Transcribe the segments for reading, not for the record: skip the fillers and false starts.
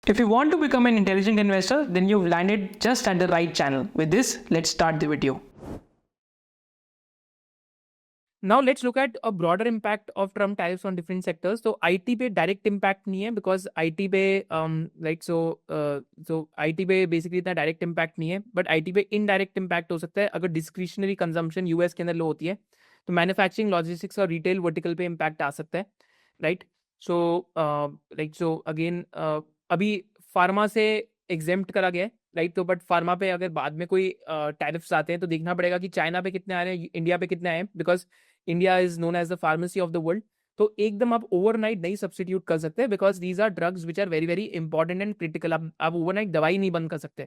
If you want to become an intelligent investor, then you've landed just at the right channel. With this, let's start the video. Now let's look at a broader impact of Trump tariffs on different sectors. So IT पे direct impact नहीं है because IT पे so IT पे basically इतना direct impact नहीं है, but IT पे indirect impact हो सकता है अगर discretionary consumption US के अंदर लो होती है तो manufacturing, logistics और retail vertical पे impact आ सकता है, right? So again अभी pharma से exempt करा गया है, राइट? तो बट फार्मा पे अगर बाद में कोई टैरिफ्स आते हैं तो देखना पड़ेगा कि चाइना पे कितने आ रहे हैं, इंडिया पे कितने आए हैं, because India is known as the pharmacy of the world. तो एकदम आप ओवरनाइट नहीं सब्सटीट्यूट कर सकते because these are drugs which are very very important and critical. आप ओवरनाइट दवाई नहीं बंद कर सकते।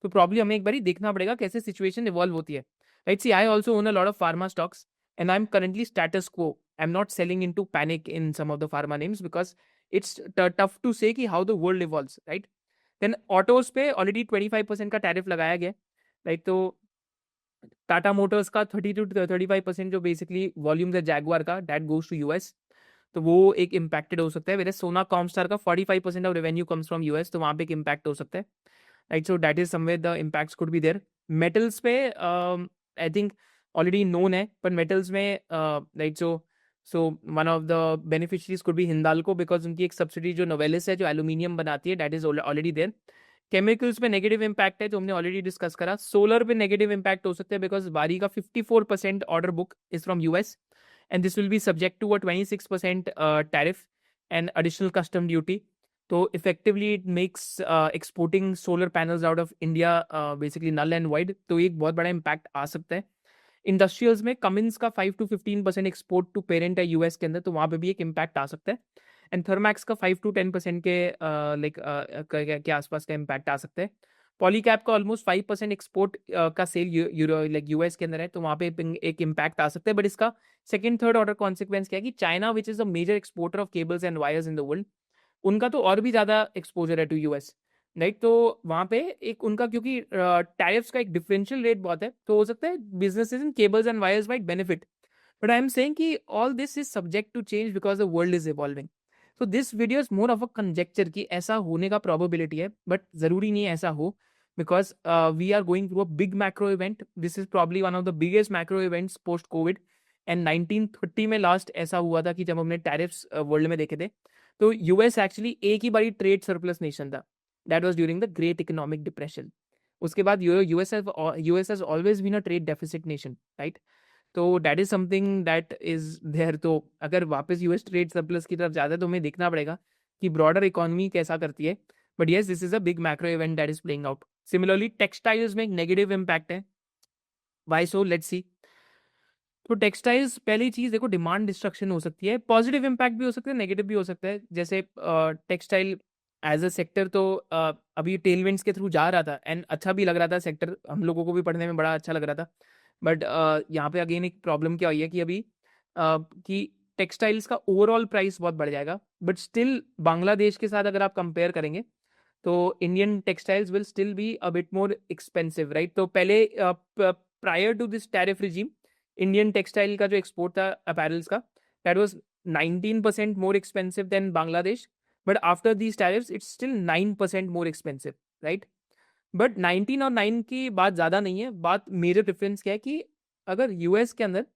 तो प्रॉब्लम हमें एक बार देखना पड़ेगा कैसे सिचुएशन इवॉल्व होती है, right? See I also own a lot of pharma stocks and I am currently status quo. I am not selling into panic in some of the pharma names because it's tough to say कि how the world evolves, right? Then autos पे already 25% का tariff लगाया गया, right? तो Tata Motors का 30 to 35% जो basically volumes है Jaguar का, दैट गोज टू यूएस, तो वो एक इम्पैक्टेड हो सकता है। वेरे सोना कॉमस्टार का 45% of revenue comes from US, तो वहाँ पे एक इम्पैक्ट हो सकता है, right? So that is somewhere the impacts could be there. Metals पे आई थिंक ऑलरेडी नोन है, पर मेटल्स में right, so one of the beneficiaries could be Hindalco because उनकी एक सब्सिडी जो नोवेलिस है जो एल्यूमिनियम बनाती है, that is already there. Chemicals पे नेगेटिव इम्पैक्ट है जो हमने ऑलरेडी डिस्कस करा। सोलर पे नेगेटिव इम्पैक्ट हो सकता है बिकॉज बारी का 54% order book is from US and this will be subject to a 26% tariff and additional custom duty. तो effectively it makes exporting solar panels out of India basically null and void, तो एक बहुत बड़ा impact आ सकता है। Industrials में Cummins का 5 to 15% export to parent है यूएस के अंदर, तो वहाँ पे भी एक इम्पैक्ट आ सकता है। एंड थर्मैक्स का 5 to 10% के लाइक के आसपास का इम्पैक्ट आ सकता है। पॉलीकैप का ऑलमोस्ट 5% एक्सपोर्ट का सेल यूरो लाइक यूएस के अंदर है, तो वहाँ पे एक इम्पैक्ट आ सकता है। बट इसका सेकंड थर्ड ऑर्डर कॉन्सिक्वेंस क्या है कि China which is a major exporter of cables and wires in the world, उनका तो और भी ज़्यादा एक्सपोजर है टू यूएस, राइट? तो वहाँ पे एक उनका क्योंकि टैरिफ्स का एक डिफरेंशियल रेट बहुत है, तो हो सकता है businesses in cables and wires might benefit. But I am saying कि all this is subject to change because the world is evolving. So this video is more of a conjecture कि ऐसा होने का प्रोबेबिलिटी है, but जरूरी नहीं है ऐसा हो because we are going through a big macro event. This is probably one of the biggest macro events post covid. And 1930 में लास्ट ऐसा हुआ था कि जब हमने टैरिफ्स वर्ल्ड में देखे थे, तो यूएस एक्चुअली एक ही बारी ट्रेड सरप्लस नेशन था, that was during the great economic depression. उसके बाद US has always been a trade deficit nation, right? तो that is something that is there. तो अगर वापस यूएस ट्रेड सरप्लस की तरफ जाता है तो हमें देखना पड़ेगा कि ब्रॉडर इकोनॉमी कैसा करती है। But yes, this is a big macro event that is playing out. Similarly textiles में एक नेगेटिव इम्पैक्ट है। Why so, let's see. तो टेक्सटाइल्स पहली चीज देखो, डिमांड डिस्ट्रक्शन हो सकती है, पॉजिटिव इम्पैक्ट भी हो सकता है, नेगेटिव भी हो सकता है। जैसे टेक्सटाइल एज अ सेक्टर तो अभी टेलविंड्स के थ्रू जा रहा था एंड अच्छा भी लग रहा था सेक्टर, हम लोगों को भी पढ़ने में बड़ा अच्छा लग रहा था। बट यहाँ पे अगेन एक प्रॉब्लम क्या हुई है कि अभी कि टेक्सटाइल्स का ओवरऑल प्राइस बहुत बढ़ जाएगा, बट स्टिल बांग्लादेश के साथ अगर आप कंपेयर करेंगे तो Indian textiles will still be a bit more expensive, right? तो पहले prior to this tariff regime, Indian textile का जो एक्सपोर्ट था अपैरल्स का, that was 19% more expensive than Bangladesh. But after these tariffs it's still 9% more expensive, right? But 19 और 9 की बात ज़्यादा नहीं है, बात मेजर डिफरेंस क्या है कि अगर यूएस के अंदर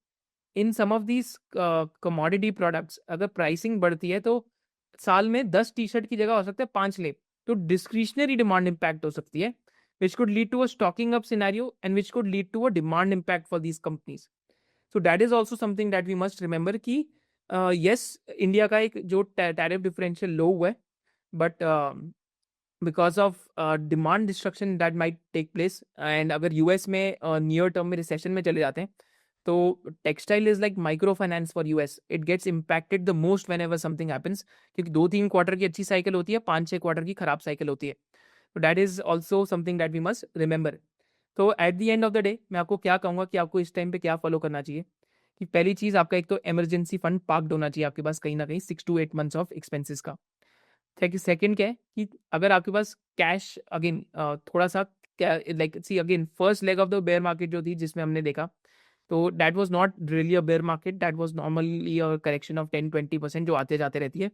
इन some of these commodity products अगर प्राइसिंग बढ़ती है तो साल में 10 टी शर्ट की जगह हो सकता है 5 ले, तो डिस्क्रिशनरी डिमांड इम्पैक्ट हो सकती है, which could lead to a stocking up scenario and which could lead to a demand impact for these companies. So that is also something that we must remember कि yes, India का एक जो tariff differential low हुआ है, but because of demand destruction that might take place, and अगर US में near term में recession में चले जाते हैं तो textile is like micro finance for US, it gets impacted the most whenever something happens, क्योंकि 2-3 क्वार्टर की अच्छी साइकिल होती है, 5-6 क्वार्टर की खराब साइकिल होती है। तो that is also something that we must remember. तो at the end of the day मैं आपको क्या कहूँगा कि आपको इस टाइम पे क्या फॉलो करना चाहिए कि पहली चीज़ आपका एक तो इमरजेंसी फंड पार्कड होना चाहिए आपके पास कहीं ना कहीं 6 to 8 मंथ्स ऑफ एक्सपेंसेस का। सेकंड क्या है कि अगर आपके पास कैश अगेन थोड़ा सा क्या, like see again first leg of the bear market जो थी जिसमें हमने देखा, तो that was not really a bear market, that was normally a correction of 10-20% जो आते जाते रहती है।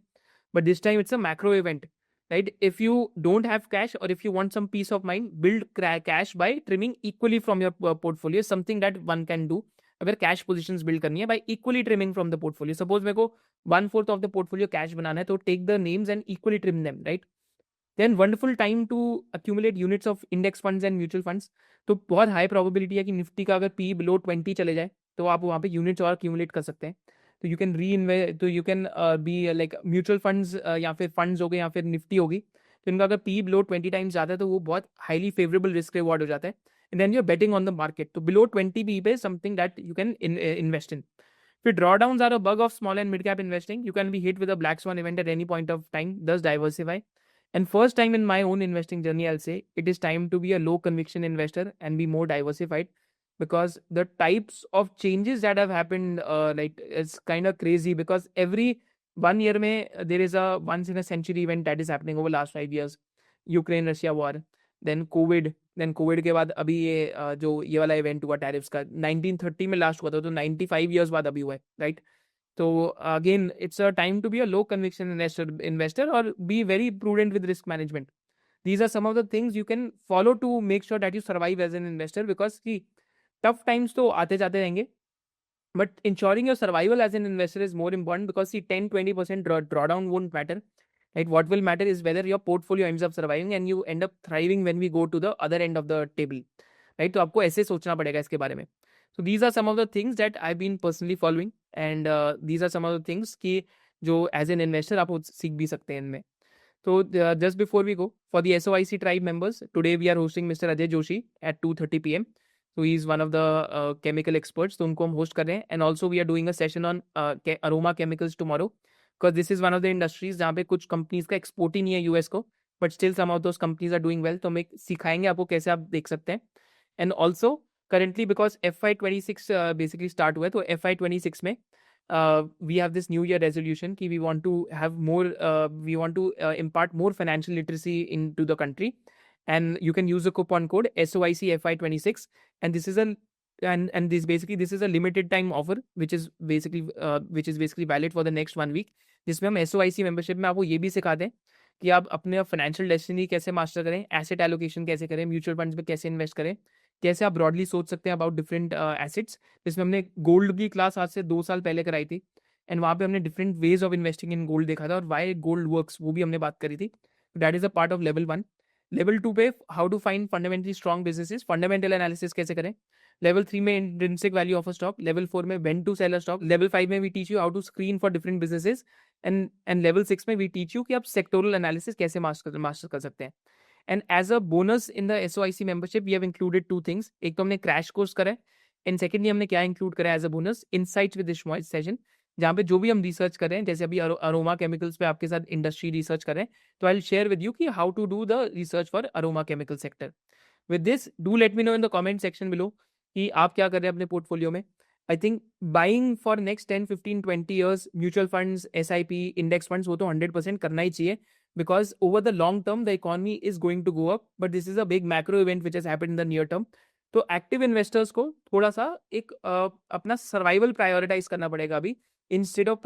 But this time it's a macro event, right? If you don't have cash or if you want some peace of mind, build cash by trimming equally from your portfolio, something that one can do. अगर cash positions build करनी है, by equally trimming from the portfolio. Suppose मेरे को 1/4 of the portfolio cash बनाना है, तो take the names and equally trim them, right? Then wonderful time to accumulate units of index funds and mutual funds. तो बहुत high probability है कि Nifty का अगर पी बिलो 20 चले जाए तो आप वहाँ पे यूनिट्स और अक्यूमुलेट कर सकते हैं. तो यू कैन री इन्वेस्ट, तो you can be like mutual funds या फिर फंड्स हो गए या फिर निफ्टी होगी, तो इनका अगर पी बिलो 20 टाइम्स जाता है तो वो बहुत हाईली फेवरेबल रिस्क रिवॉर्ड हो जाता है. And then you are betting on the market. तो बिलो 20 पी पे something that you can invest in. फिर drawdowns are a bug of small and mid cap investing. You can be hit with a black swan event at any point of time. Thus diversify. And first time in my own investing journey, I'll say it is time to be a low conviction investor and be more diversified, because the types of changes that have happened, like it's kind of crazy, because every 1 year there is a once in a century event that is happening over last 5 years. Ukraine Russia war, then COVID के बाद अभी ये जो ये वाला event हुआ tariffs का, 1930 में लास्ट हुआ था, तो 95 ईयर्स बाद अभी हुआ है, राइट? तो again it's a time to be a low conviction investor और be very prudent with risk management. These are some of the things you can follow to make sure that you survive as an investor, because की tough times तो आते जाते रहेंगे, but ensuring your survival as an investor is more important, because see 10-20% drawdown won't matter, right? What will matter is whether your portfolio ends up surviving and you end up thriving when we go to the other end of the table, right? तो आपको ऐसे सोचना पड़ेगा इसके बारे में. So these are some of the things that I've been personally following, and these are some of the things कि जो as an investor आप सीख भी सकते हैं इनमें. So just before we go, for the SOIC tribe members, today we are hosting Mr. Ajay Joshi at 2:30 p.m. So he is one of the chemical experts. तो उनको हम host कर रहे हैं. And also we are doing a session on aroma chemicals tomorrow, because this is one of the industries जहाँ पे कुछ companies का export ही नहीं है US को, but still some of those companies are doing well. तो हम एक सिखाएंगे आपको कैसे आप देख सकते हैं. And also currently, because FY26 basically start हुआ है, तो FY26 में we have this new year resolution कि we want to have more, we want to impart more financial literacy into the country, and you can use the coupon code SOIC FY26, and this is a and this is a limited time offer which is basically valid for the next 1 week, जिसमें हम SOIC membership में आपको ये भी सिखाते हैं कि आप अपने फाइनेंशियल डेस्टिनी कैसे मास्टर करें, एसेट एलोकेशन कैसे करें, म्यूचुअल फंड्स में कैसे इन्वेस्ट करें, कैसे आप ब्रॉडली सोच सकते हैं अबाउट डिफरेंट एसेट्स. जिसमें हमने गोल्ड की क्लास आज से 2 साल पहले कराई थी, एंड वहाँ पे हमने different ways of investing in gold देखा था, और वाई गोल्ड वर्क्स वो भी हमने बात करी थी. That is a part of level 1. Level 2 पे how to find fundamentally strong businesses, fundamental analysis कैसे करें. लेवल 3 में intrinsic value of a stock. Level 4 में when to sell a stock. Level 5 में we teach you how to screen for different businesses, and level 6 में we teach you कि आप sectoral analysis कैसे master कर सकते हैं. And as a bonus in the SOIC membership we have included 2 things. एक तो हमने क्रैश कोर्स करा है, एंड सेकेंडली हमने क्या इंक्लूड करा है as a bonus, insights with Ishmael session, जहाँ पे जो भी हम रिसर्च कर रहे हैं, जैसे अभी अरोमा केमिकल्स पे आपके साथ इंडस्ट्री रिसर्च कर रहे हैं, तो I will share with you कि how to do the research for aroma chemical sector. With this do let me know in the comment section below कि आप क्या कर रहे हैं अपने पोर्टफोलियो में. I think buying for next 10, 15, 20 years mutual funds, SIP, index funds, वो तो 100% करना ही चाहिए, because over the long term the economy is going to go up, but this is a big macro event which has happened in the near term. तो active investors को थोड़ा सा एक अपना सर्वाइवल प्रायोरिटाइज करना पड़ेगा अभी, instead of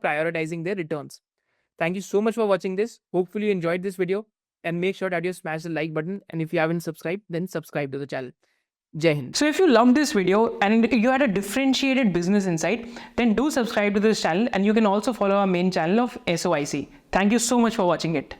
prioritizing their returns. Thank you so much for watching this. Hopefully you enjoyed this video, and make sure that you smash the like button, and if you haven't subscribed, then subscribe to the channel. Jai Hind. So if you loved this video and you had a differentiated business insight, then do subscribe to this channel, and you can also follow our main channel of SOIC. Thank you so much for watching it.